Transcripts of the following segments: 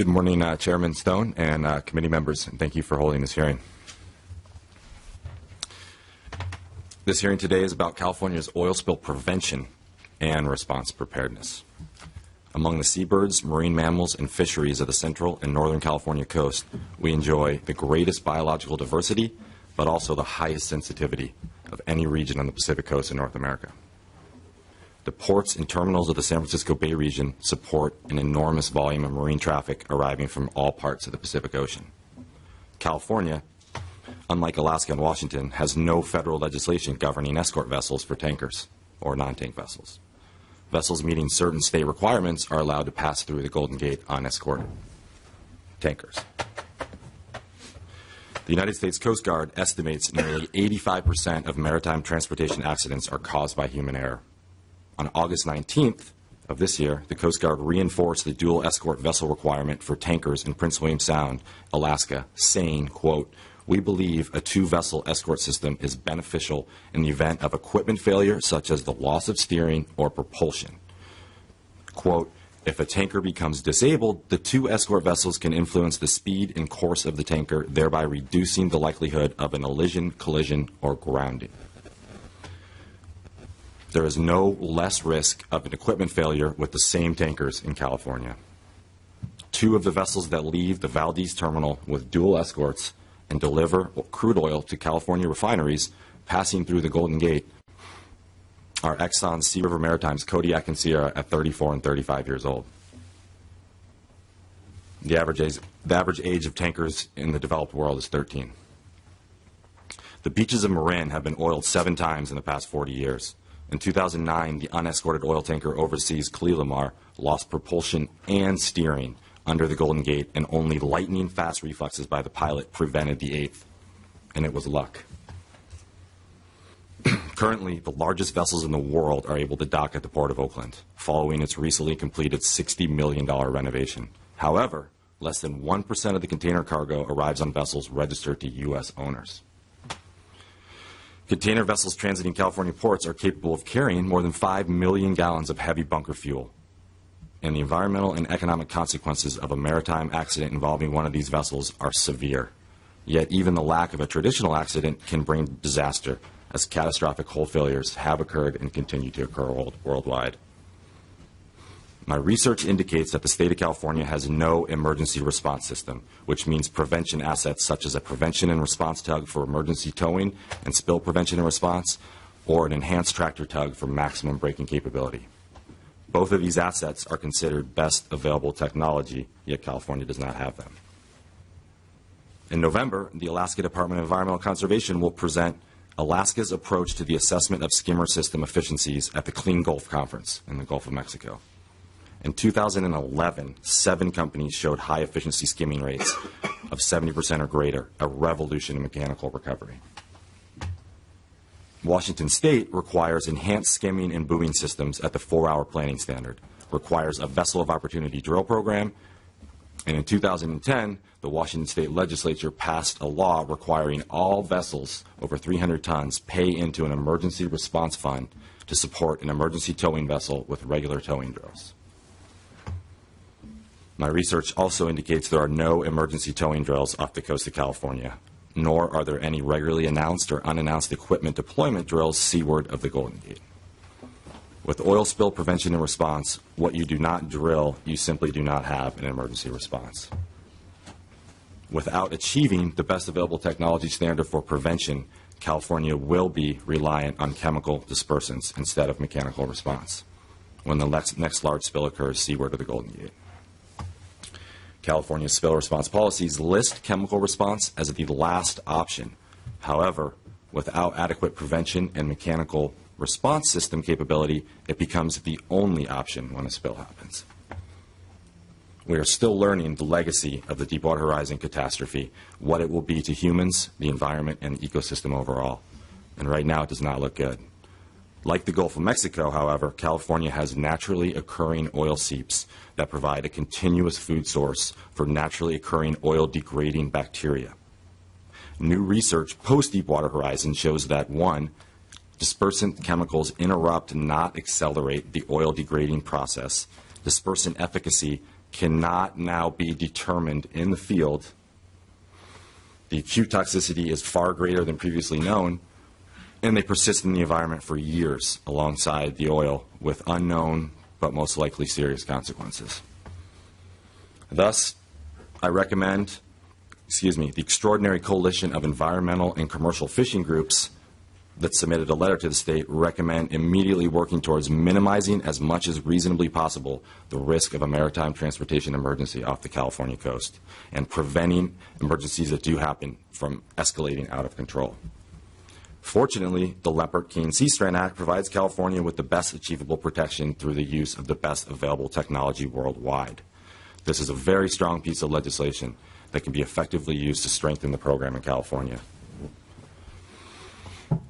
Good morning, Chairman Stone and committee members, and thank you for holding this hearing. This hearing today is about California's oil spill prevention and response preparedness. Among the seabirds, marine mammals, and fisheries of the central and northern California coast, we enjoy the greatest biological diversity, but also the highest sensitivity of any region on the Pacific coast in North America. The ports and terminals of the San Francisco Bay region support an enormous volume of marine traffic arriving from all parts of the Pacific Ocean. California, unlike Alaska and Washington, has no federal legislation governing escort vessels for tankers or non-tank vessels. Vessels meeting certain state requirements are allowed to pass through the Golden Gate unescorted. Tankers. The United States Coast Guard estimates nearly 85% of maritime transportation accidents are caused by human error. On August 19th of this year, the Coast Guard reinforced the dual escort vessel requirement for tankers in Prince William Sound, Alaska, saying, quote, "We believe a two-vessel escort system is beneficial in the event of equipment failure, such as the loss of steering or propulsion." Quote, "If a tanker becomes disabled, the two escort vessels can influence the speed and course of the tanker, thereby reducing the likelihood of an elision, collision, or grounding. There is no less risk of an equipment failure with the same tankers in California. Two of the vessels that leave the Valdez terminal with dual escorts and deliver crude oil to California refineries passing through the Golden Gate are Exxon's Sea River Maritime's Kodiak and Sierra at 34 and 35 years old. The average age of tankers in the developed world is 13. The beaches of Marin have been oiled 7 times in the past 40 years. In 2009, the unescorted oil tanker overseas Clelamar lost propulsion and steering under the Golden Gate, and only lightning-fast reflexes by the pilot prevented the 8th, and it was luck. Currently, the largest vessels in the world are able to dock at the Port of Oakland, following its recently completed $60 million renovation. However, less than 1% of the container cargo arrives on vessels registered to U.S. owners. Container vessels transiting California ports are capable of carrying more than 5 million gallons of heavy bunker fuel. And the environmental and economic consequences of a maritime accident involving one of these vessels are severe. Yet even the lack of a traditional accident can bring disaster, as catastrophic hull failures have occurred and continue to occur worldwide. My research indicates that the state of California has no emergency response system, which means prevention assets such as a prevention and response tug for emergency towing and spill prevention and response, or an enhanced tractor tug for maximum braking capability. Both of these assets are considered best available technology, yet California does not have them. In November, the Alaska Department of Environmental Conservation will present Alaska's approach to the assessment of skimmer system efficiencies at the Clean Gulf Conference in the Gulf of Mexico. In 2011, 7 companies showed high efficiency skimming rates of 70% or greater, a revolution in mechanical recovery. Washington State requires enhanced skimming and buoying systems at the 4-hour planning standard, requires a vessel of opportunity drill program, and in 2010, the Washington State Legislature passed a law requiring all vessels over 300 tons pay into an emergency response fund to support an emergency towing vessel with regular towing drills. My research also indicates there are no emergency towing drills off the coast of California, nor are there any regularly announced or unannounced equipment deployment drills seaward of the Golden Gate. With oil spill prevention and response, what you do not drill, you simply do not have an emergency response. Without achieving the best available technology standard for prevention, California will be reliant on chemical dispersants instead of mechanical response when the next large spill occurs seaward of the Golden Gate. California's spill response policies list chemical response as the last option. However, without adequate prevention and mechanical response system capability, it becomes the only option when a spill happens. We are still learning the legacy of the Deepwater Horizon catastrophe, what it will be to humans, the environment, and the ecosystem overall. And right now, it does not look good. Like the Gulf of Mexico, however, California has naturally occurring oil seeps that provide a continuous food source for naturally occurring oil-degrading bacteria. New research post-Deepwater Horizon shows that, 1, dispersant chemicals interrupt, not accelerate, the oil-degrading process. Dispersant efficacy cannot now be determined in the field. The acute toxicity is far greater than previously known, and they persist in the environment for years alongside the oil with unknown but most likely serious consequences. Thus, I recommend, the Extraordinary Coalition of Environmental and Commercial Fishing Groups that submitted a letter to the state recommend immediately working towards minimizing as much as reasonably possible the risk of a maritime transportation emergency off the California coast and preventing emergencies that do happen from escalating out of control. Fortunately, the Lempert-Keene Sea Strand Act provides California with the best achievable protection through the use of the best available technology worldwide. This is a very strong piece of legislation that can be effectively used to strengthen the program in California.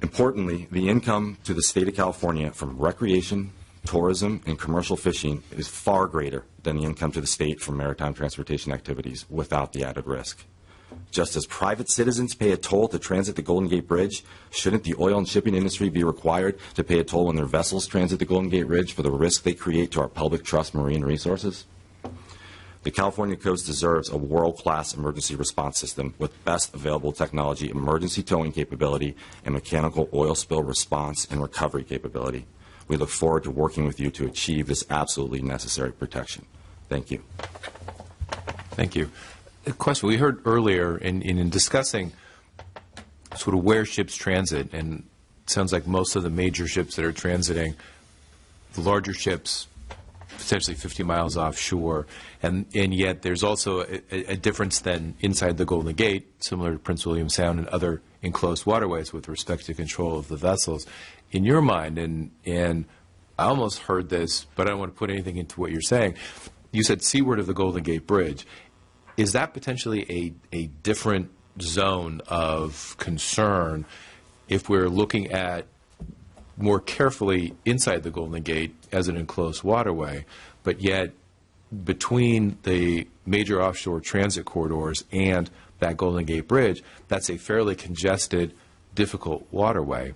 Importantly, the income to the state of California from recreation, tourism, and commercial fishing is far greater than the income to the state from maritime transportation activities without the added risk. Just as private citizens pay a toll to transit the Golden Gate Bridge, shouldn't the oil and shipping industry be required to pay a toll when their vessels transit the Golden Gate Bridge for the risk they create to our public trust marine resources? The California coast deserves a world-class emergency response system with best available technology, emergency towing capability, and mechanical oil spill response and recovery capability. We look forward to working with you to achieve this absolutely necessary protection. Thank you. Thank you. A question we heard earlier in discussing sort of where ships transit, and it sounds like most of the major ships that are transiting, the larger ships, potentially 50 miles offshore, and yet there's also a difference then inside the Golden Gate, similar to Prince William Sound and other enclosed waterways with respect to control of the vessels. In your mind, and I almost heard this, but I don't want to put anything into what you're saying, you said seaward of the Golden Gate Bridge. Is that potentially a different zone of concern if we're looking at more carefully inside the Golden Gate as an enclosed waterway, but yet between the major offshore transit corridors and that Golden Gate Bridge, that's a fairly congested, difficult waterway?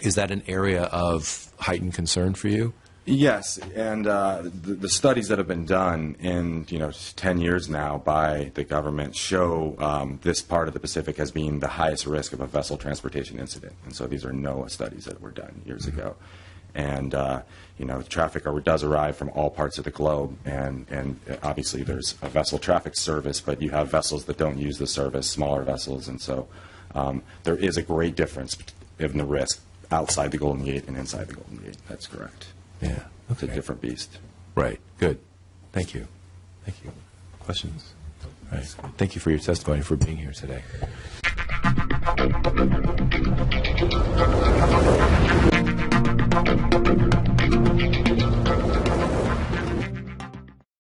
Is that an area of heightened concern for you? Yes, and the studies that have been done in 10 years now by the government show this part of the Pacific as being the highest risk of a vessel transportation incident. And so these are NOAA studies that were done years ago. And traffic does arrive from all parts of the globe, and obviously there's a vessel traffic service, but you have vessels that don't use the service, smaller vessels, and so there is a great difference in the risk outside the Golden Gate and inside the Golden Gate. That's correct. Yeah. Okay. It's a different beast. Right. Good. Thank you. Thank you. Questions? All right. Thank you for your testimony, for being here today.